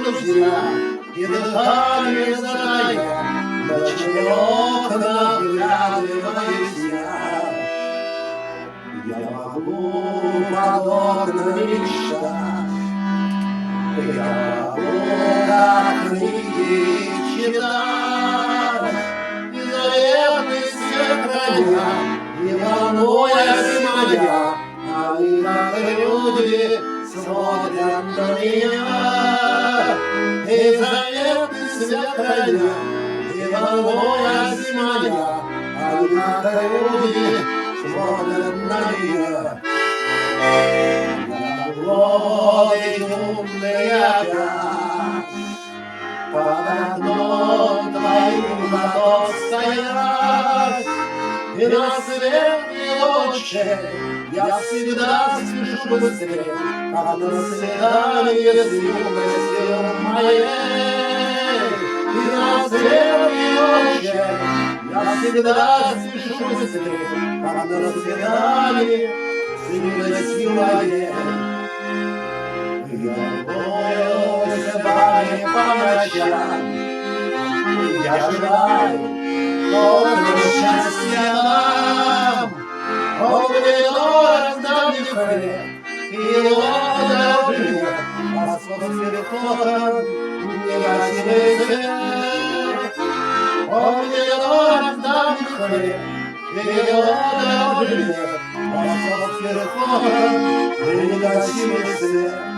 друзья, и дыхание задая, ночные окна вглядываясь я могу под окнами мечтать, я могу как книги читать, и заветный свет храня, не волнуясь моя, они, как люди, смотрят на меня. И заветный свет храня, не волнуясь моя, они, как люди, смотрят на меня. Годы темные опять под окном твоим готов стоять, и на свете лучше я всегда спешу быстрее, как на свидание с юностью моей. И на свете лучше я всегда спешу быстрее, как на свидание с юностью моей. Я боюсь вами по ночам, я желаю доброго счастья нам. Он мне дорог давний хлеб, и его добрый а сквозь переходом негативный свет. Он мне дорог давний хлеб, и его добрый а сквозь переходом негативный свет.